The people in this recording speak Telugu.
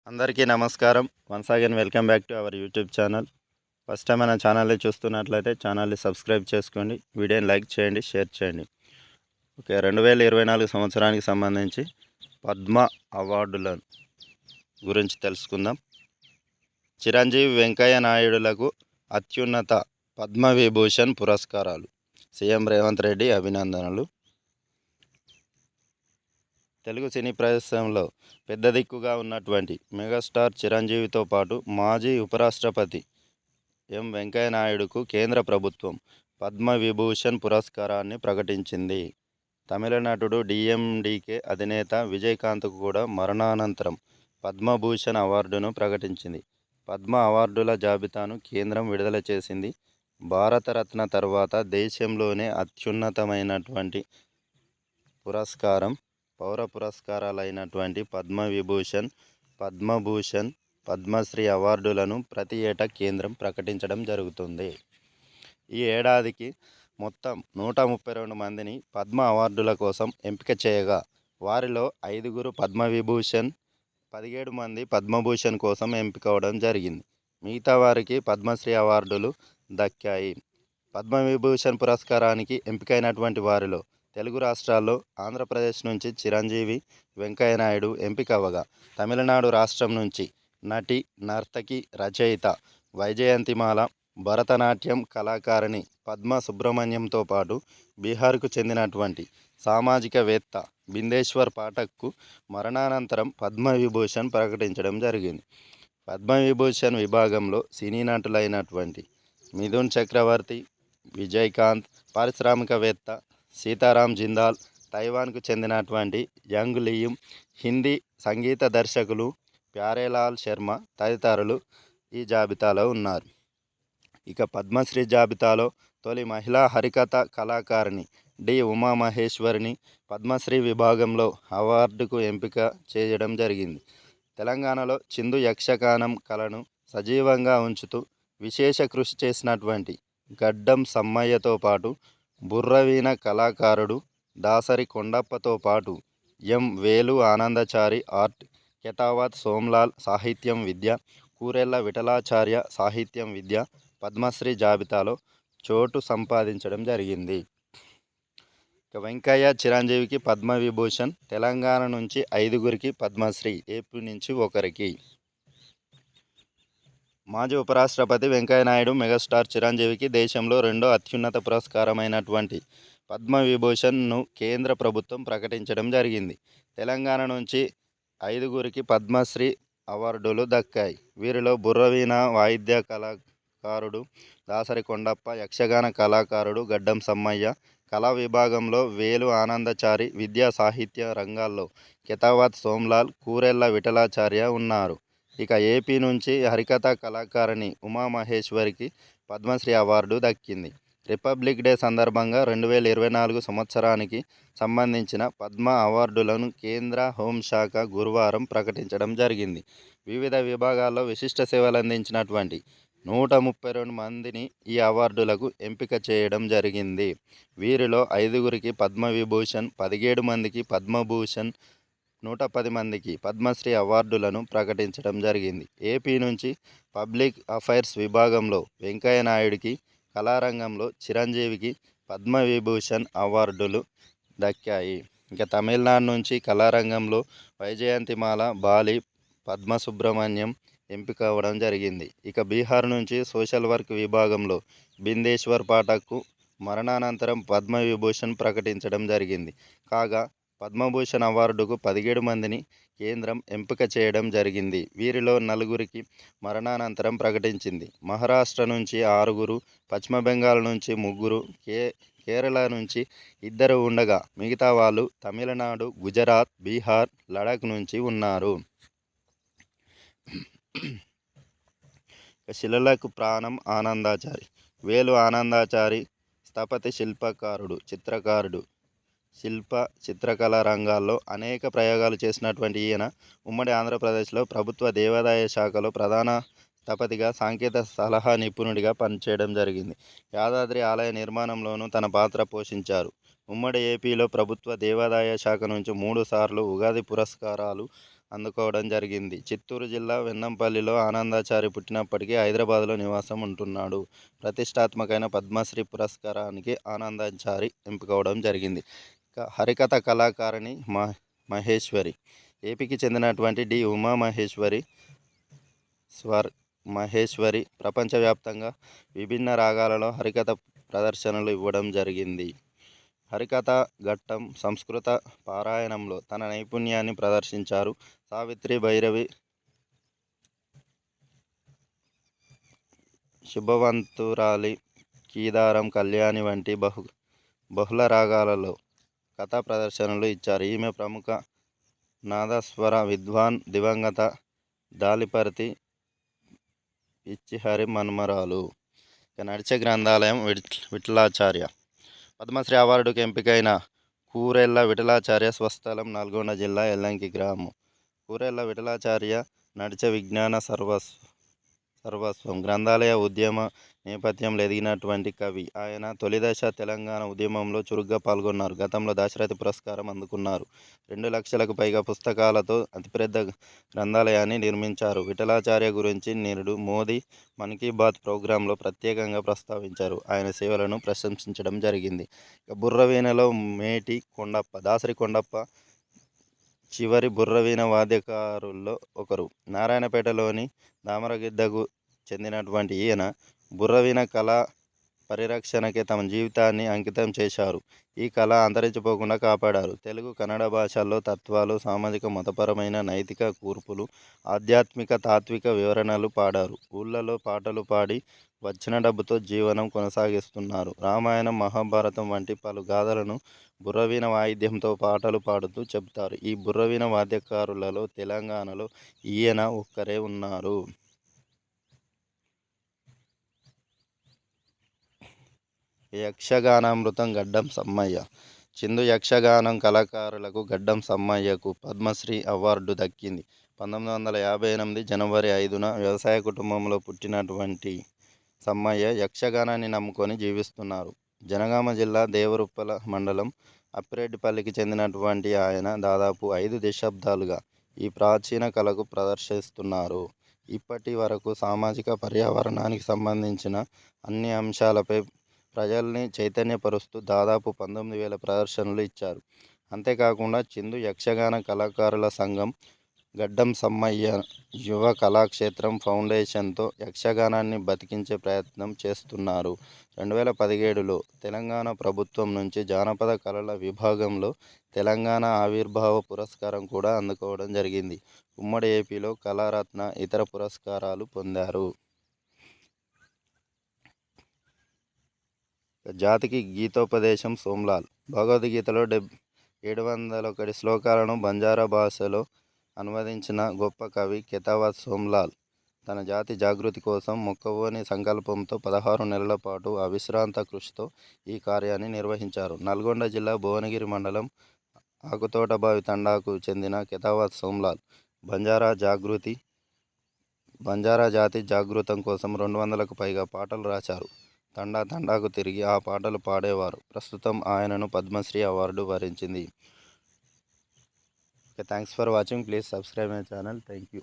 అందరికీ నమస్కారం. Once again welcome back to our YouTube channel. First time మన ఛానల్ని చూస్తున్నట్లయితే ఛానల్ని సబ్స్క్రైబ్ చేసుకోండి, వీడియోని లైక్ చేయండి, షేర్ చేయండి. ఓకే, 2024 సంవత్సరానికి సంబంధించి పద్మ అవార్డుల గురించి తెలుసుకుందాం. చిరంజీవి వెంకయ్య నాయుడులకు అత్యున్నత పద్మవిభూషణ్ పురస్కారాలు. సీఎం రేవంత్ రెడ్డి అభినందనలు. తెలుగు సినీ ప్రదేశంలో పెద్ద దిక్కుగా ఉన్నటువంటి మెగాస్టార్ చిరంజీవితో పాటు మాజీ ఉపరాష్ట్రపతి ఎం వెంకయ్య నాయుడుకు కేంద్ర ప్రభుత్వం పద్మవిభూషణ్ పురస్కారాన్ని ప్రకటించింది. తమిళ నటుడు డిఎండికే అధినేత విజయకాంత్కు కూడా మరణానంతరం పద్మభూషణ్ అవార్డును ప్రకటించింది. పద్మ అవార్డుల జాబితాను కేంద్రం విడుదల చేసింది. భారతరత్న తర్వాత దేశంలోనే అత్యున్నతమైనటువంటి పురస్కారం పౌర పురస్కారాలైనటువంటి పద్మవిభూషణ్, పద్మభూషణ్, పద్మశ్రీ అవార్డులను ప్రతి ఏటా కేంద్రం ప్రకటించడం జరుగుతుంది. ఈ ఏడాదికి మొత్తం 132 మందిని పద్మ అవార్డుల కోసం ఎంపిక చేయగా వారిలో 5 పద్మవిభూషణ్, 17 మంది పద్మభూషణ్ కోసం ఎంపికవడం జరిగింది. మిగతా వారికి పద్మశ్రీ అవార్డులు దక్కాయి. పద్మవిభూషణ్ పురస్కారానికి ఎంపికైనటువంటి వారిలో తెలుగు రాష్ట్రాల్లో ఆంధ్రప్రదేశ్ నుంచి చిరంజీవి వెంకయ్య నాయుడు ఎంపికవగా, తమిళనాడు రాష్ట్రం నుంచి నటి, నర్తకి, రచయిత వైజయంతిమాల, భరతనాట్యం కళాకారిణి పద్మ సుబ్రహ్మణ్యంతో పాటు బీహార్కు చెందినటువంటి సామాజికవేత్త బిందేశ్వర్ పాఠక్కు మరణానంతరం పద్మవిభూషణ్ ప్రకటించడం జరిగింది. పద్మవిభూషణ్ విభాగంలో సినీ నటులైనటువంటి మిథున్ చక్రవర్తి, విజయకాంత్, పారిశ్రామికవేత్త సీతారాం జిందాల్, తైవాన్కు చెందినటువంటి యంగ్ లియుమ్, హిందీ సంగీత దర్శకులు ప్యారేలాల్ శర్మ తదితరులు ఈ జాబితాలో ఉన్నారు. ఇక పద్మశ్రీ జాబితాలో తొలి మహిళా హరికథ కళాకారిణి డి ఉమామహేశ్వరిని పద్మశ్రీ విభాగంలో అవార్డుకు ఎంపిక చేయడం జరిగింది. తెలంగాణలో చిందు యక్షగానం కళను సజీవంగా ఉంచుతూ విశేష కృషి చేసినటువంటి గడ్డం సమ్మయ్యతో పాటు బుర్రవీణ కళాకారుడు దాసరి కొండప్పతో పాటు ఎం వేలు ఆనందచారి ఆర్ట్, కెతావత్ సోమ్లాల్ సాహిత్యం విద్య, కూరెళ్ల విఠలాచార్య సాహిత్యం విద్య పద్మశ్రీ జాబితాలో చోటు సంపాదించడం జరిగింది. వెంకయ్య, చిరంజీవికి పద్మవిభూషణ్, తెలంగాణ నుంచి 5 పద్మశ్రీ, ఏపీ నుంచి 1. మాజీ ఉపరాష్ట్రపతి వెంకయ్యనాయుడు మెగాస్టార్ చిరంజీవికి దేశంలో రెండో అత్యున్నత పురస్కారమైనటువంటి పద్మవిభూషణ్ను కేంద్ర ప్రభుత్వం ప్రకటించడం జరిగింది. తెలంగాణ నుంచి 5 పద్మశ్రీ అవార్డులు దక్కాయి. వీరిలో బుర్రవీణ వాయిద్య కళాకారుడు దాసరి కొండప్ప, యక్షగాన కళాకారుడు గడ్డం సమ్మయ్య, కళా విభాగంలో వేలు ఆనందచారి, విద్యా సాహిత్య రంగాల్లో కెతావత్ సోమ్లాల్, కూరెళ్ల విఠలాచార్య ఉన్నారు. ఇక ఏపీ నుంచి హరికథ కళాకారిణి ఉమామహేశ్వరికి పద్మశ్రీ అవార్డు దక్కింది. రిపబ్లిక్ డే సందర్భంగా 2024 సంవత్సరానికి సంబంధించిన పద్మ అవార్డులను కేంద్ర హోంశాఖ గురువారం ప్రకటించడం జరిగింది. వివిధ విభాగాల్లో విశిష్ట సేవలందించినటువంటి 132 మందిని ఈ అవార్డులకు ఎంపిక చేయడం జరిగింది. వీరిలో 5 పద్మవిభూషణ్, 17 మందికి పద్మభూషణ్, 110 మందికి పద్మశ్రీ అవార్డులను ప్రకటించడం జరిగింది. ఏపీ నుంచి పబ్లిక్ అఫైర్స్ విభాగంలో వెంకయ్య నాయుడికి, కళారంగంలో చిరంజీవికి పద్మవిభూషణ్ అవార్డులు దక్కాయి. ఇక తమిళనాడు నుంచి కళారంగంలో వైజయంతిమాల, బాలి, పద్మసుబ్రహ్మణ్యం ఎంపిక అవ్వడం జరిగింది. ఇక బీహార్ నుంచి సోషల్ వర్క్ విభాగంలో బిందేశ్వర్ పాఠక్కు మరణానంతరం పద్మవిభూషణ్ ప్రకటించడం జరిగింది. కాగా పద్మభూషణ్ అవార్డుకు 17 మందిని కేంద్రం ఎంపిక చేయడం జరిగింది. వీరిలో 4 మరణానంతరం ప్రకటించింది. మహారాష్ట్ర నుంచి 6, పశ్చిమ బెంగాల్ నుంచి 3, కేరళ నుంచి 2 ఉండగా మిగతా వాళ్ళు తమిళనాడు, గుజరాత్, బీహార్, లడాక్ నుంచి ఉన్నారు. శిలలకు ప్రాణం ఆనందాచారి. వేలు ఆనందాచారి స్థపతి, శిల్పకారుడు, చిత్రకారుడు, చిత్రకళ రంగాల్లో అనేక ప్రయోగాలు చేసినటువంటి ఈయన ఉమ్మడి ఆంధ్రప్రదేశ్లో ప్రభుత్వ దేవాదాయ శాఖలో ప్రధాన స్థపతిగా, సాంకేతిక సలహా నిపుణుడిగా పనిచేయడం జరిగింది. యాదాద్రి ఆలయ నిర్మాణంలోనూ తన పాత్ర పోషించారు. ఉమ్మడి ఏపీలో ప్రభుత్వ దేవాదాయ శాఖ నుంచి 3 సార్లు ఉగాది పురస్కారాలు అందుకోవడం జరిగింది. చిత్తూరు జిల్లా వెన్నంపల్లిలో ఆనందాచారి పుట్టినప్పటికీ హైదరాబాద్లో నివాసం ఉంటున్నాడు. ప్రతిష్టాత్మకమైన పద్మశ్రీ పురస్కారానికి ఆనందాచారి ఎంపికవడం జరిగింది. హరికథ కళాకారిణి మహేశ్వరి. ఏపీకి చెందినటువంటి డి ఉమామహేశ్వరి మహేశ్వరి ప్రపంచవ్యాప్తంగా విభిన్న రాగాలలో హరికథ ప్రదర్శనలు ఇవ్వడం జరిగింది. హరికథ ఘట్టం సంస్కృత పారాయణంలో తన నైపుణ్యాన్ని ప్రదర్శించారు. సావిత్రి, భైరవి, శుభవంతురాలి, కీదారం, కళ్యాణి వంటి బహుళ రాగాలలో కథా ప్రదర్శనలు ఇచ్చారు. ఈమె ప్రముఖ నాదస్వర విద్వాన్ దివంగత దాలిపర్తి పిచ్చిహరి మన్మరాలు. నడిచే గ్రంథాలయం విఠలాచార్య. పద్మశ్రీ అవార్డుకు ఎంపికైన కూరెళ్ల విఠలాచార్య స్వస్థలం నల్గొండ జిల్లా ఎల్లంకి గ్రామం. కూరెళ్ల విఠలాచార్య నడిచే విజ్ఞాన సర్వస్వం. గ్రంథాలయ ఉద్యమ నేపథ్యంలో ఎదిగినటువంటి కవి. ఆయన తొలిదశ తెలంగాణ ఉద్యమంలో చురుగ్గా పాల్గొన్నారు. గతంలో దాశరథి పురస్కారం అందుకున్నారు. 2 లక్షలకు పైగా పుస్తకాలతో అతిపెద్ద గ్రంథాలయాన్ని నిర్మించారు. విఠలాచార్య గురించి నిరుడు మోదీ మన్ కీ బాత్ ప్రోగ్రాంలో ప్రత్యేకంగా ప్రస్తావించారు. ఆయన సేవలను ప్రశంసించడం జరిగింది. బుర్రవీణలో మేటి కొండప్ప. దాసరి కొండప్ప చివరి బుర్రవీణ వాద్యకారుల్లో ఒకరు. నారాయణపేటలోని దామరగిద్దకు చెందినటువంటి ఈయన బుర్రవీణ కళ పరిరక్షణకే తమ జీవితాన్ని అంకితం చేశారు. ఈ కళ అంతరించిపోకుండా కాపాడారు. తెలుగు, కన్నడ భాషల్లో తత్వాలు, సామాజిక, మతపరమైన, నైతిక కూర్పులు, ఆధ్యాత్మిక, తాత్విక వివరణలు పాడారు. ఊళ్ళలో పాటలు పాడి వచ్చిన డబ్బుతో జీవనం కొనసాగిస్తున్నారు. రామాయణం, మహాభారతం వంటి పలు గాథలను బుర్రవీణ వాయిద్యంతో పాటలు పాడుతూ చెబుతారు. ఈ బుర్రవీణ వాద్యకారులలో తెలంగాణలో ఈయన ఒక్కరే ఉన్నారు. యక్షగానామృతం గడ్డం సమ్మయ్య. చిందు యక్షగానం కళాకారులకు గడ్డం సమ్మయ్యకు పద్మశ్రీ అవార్డు దక్కింది. 1958 జనవరి 5న వ్యవసాయ కుటుంబంలో పుట్టినటువంటి సమ్మయ్య యక్షగానాన్ని నమ్ముకొని జీవిస్తున్నారు. జనగామ జిల్లా దేవరుప్పల మండలం అప్పిరెడ్డిపల్లికి చెందినటువంటి ఆయన దాదాపు 5 దశాబ్దాలుగా ఈ ప్రాచీన కళకు ప్రదర్శిస్తున్నారు. ఇప్పటి వరకు సామాజిక, పర్యావరణానికి సంబంధించిన అన్ని అంశాలపై ప్రజల్ని చైతన్యపరుస్తూ దాదాపు 19,000 ప్రదర్శనలు ఇచ్చారు. అంతేకాకుండా చిందు యక్షగాన కళాకారుల సంఘం, గడ్డం సమ్మయ్య యువ కళాక్షేత్రం ఫౌండేషన్తో యక్షగానాన్ని బతికించే ప్రయత్నం చేస్తున్నారు. 2017లో తెలంగాణ ప్రభుత్వం నుంచి జానపద కళల విభాగంలో తెలంగాణ ఆవిర్భావ పురస్కారం కూడా అందుకోవడం జరిగింది. ఉమ్మడి ఏపీలో కళారత్న, ఇతర పురస్కారాలు పొందారు. జాతికి గీతోపదేశం సోమ్లాల్. భగవద్గీతలో 701 శ్లోకాలను బంజారా భాషలో అనువదించిన గొప్ప కవి కెతావత్ సోమ్లాల్ తన జాతి జాగృతి కోసం మొక్కవోని సంకల్పంతో 16 నెలల పాటు అవిశ్రాంత కృషితో ఈ కార్యాన్ని నిర్వహించారు. నల్గొండ జిల్లా భువనగిరి మండలం ఆకుతోటబావి తండాకు చెందిన కెతావత్ సోమ్లాల్ బంజారా జాతి జాగృతం కోసం 200లకు పైగా పాటలు రాశారు. తండాకు తిరిగి ఆ పాటలు పాడేవారు. ప్రస్తుతం ఆయనను పద్మశ్రీ అవార్డు వరించింది. Thanks for watching. Please subscribe my channel. Thank you.